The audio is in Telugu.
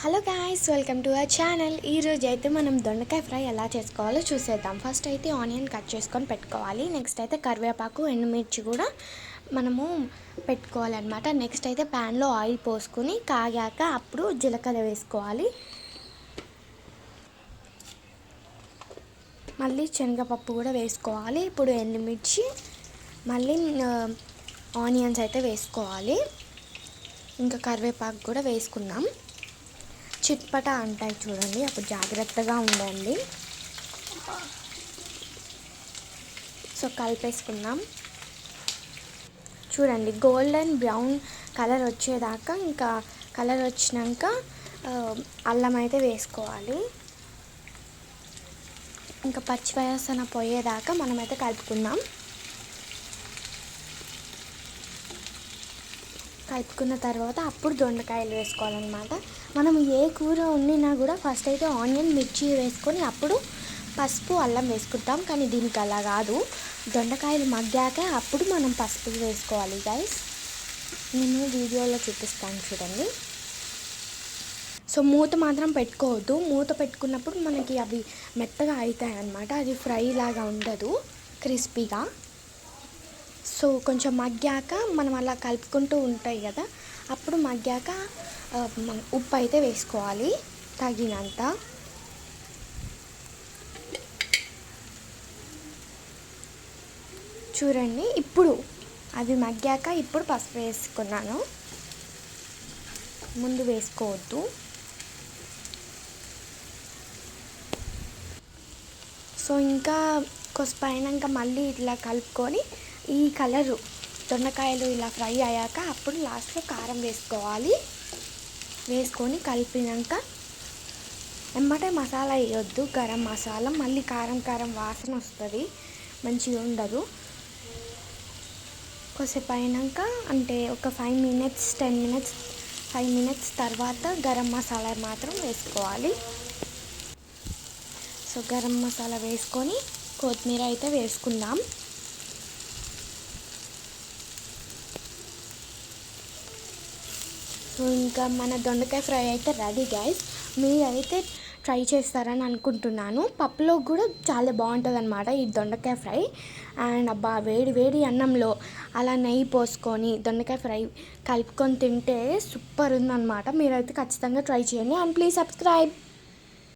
Hello guys, welcome to our channel. ఈరోజు అయితే మనం దొండకాయ ఫ్రై ఎలా చేసుకోవాలో చూసేద్దాం. ఫస్ట్ అయితే ఆనియన్ కట్ చేసుకొని పెట్టుకోవాలి. నెక్స్ట్ అయితే కరివేపాకు, ఎండుమిర్చి కూడా మనము పెట్టుకోవాలన్నమాట. నెక్స్ట్ అయితే ప్యాన్లో ఆయిల్ పోసుకొని కాగాక అప్పుడు జీలకర్ర వేసుకోవాలి. మళ్ళీ శనగపప్పు కూడా వేసుకోవాలి. ఇప్పుడు ఎండుమిర్చి, మళ్ళీ ఆనియన్స్ అయితే వేసుకోవాలి. ఇంకా కరివేపాకు కూడా వేసుకున్నాం. చిట్పట అంటాయి చూడండి, అప్పుడు జాగ్రత్తగా ఉండండి. సో కలిపేసుకుందాం. చూడండి, గోల్డెన్ బ్రౌన్ కలర్ వచ్చేదాకా, ఇంకా కలర్ వచ్చినాక అల్లం అయితే వేసుకోవాలి. ఇంకా పచ్చివాసన పోయేదాకా మనమైతే కలుపుకుందాం. కలుపుకున్న తర్వాత అప్పుడు దొండకాయలు వేసుకోవాలన్నమాట. మనం ఏ కూర వండినా కూడా ఫస్ట్ అయితే ఆనియన్, మిర్చి వేసుకొని అప్పుడు పసుపు, అల్లం వేసుకుంటాం. కానీ దీనికి అలా కాదు, దొండకాయలు మగ్గాక అప్పుడు మనం పసుపు వేసుకోవాలి గైస్. నేను వీడియోలో చూపిస్తాను చూడండి. సో మూత మాత్రం పెట్టుకోవద్దు. మూత పెట్టుకున్నప్పుడు మనకి అవి మెత్తగా అవుతాయి అన్నమాట. అది ఫ్రై లాగా ఉండదు, క్రిస్పీగా. సో కొంచెం మగ్గాక మనం అలా కలుపుకుంటూ ఉంటాయి కదా, అప్పుడు మగ్గాక ఉప్పు అయితే వేసుకోవాలి తగినంత. చూడండి, ఇప్పుడు అవి మగ్గాక ఇప్పుడు పసుపు వేసుకున్నాను. ముందు వేసుకోవద్దు. సో ఇంకా కొద్దిపైనాక మళ్ళీ ఇట్లా కలుపుకొని ఈ కలరు దొండకాయలు ఇలా ఫ్రై అయ్యాక అప్పుడు లాస్ట్లో కారం వేసుకోవాలి. వేసుకొని కలిపినాక ఎమ్మటే మసాలా వేయొద్దు, గరం మసాలా. మళ్ళీ కారం కారం వాసన వస్తుంది, మంచిగా ఉండదు. కొద్దిసేపు అయినాక, అంటే ఒక 5 మినిట్స్ 10 మినిట్స్ 5 మినిట్స్ తర్వాత గరం మసాలా మాత్రం వేసుకోవాలి. సో గరం మసాలా వేసుకొని కొత్తిమీర అయితే వేసుకుందాం. సో ఇంకా మన దొండకాయ ఫ్రై అయితే రెడీ గైస్. మీరైతే ట్రై చేస్తారని అనుకుంటున్నాను. పప్పులో కూడా చాలా బాగుంటుంది అన్నమాట ఈ దొండకాయ ఫ్రై. అండ్ అబ్బా, వేడి వేడి అన్నంలో అలా నెయ్యి పోసుకొని దొండకాయ ఫ్రై కలుపుకొని తింటే సూపర్ ఉందన్నమాట. మీరైతే ఖచ్చితంగా ట్రై చేయండి. And please subscribe.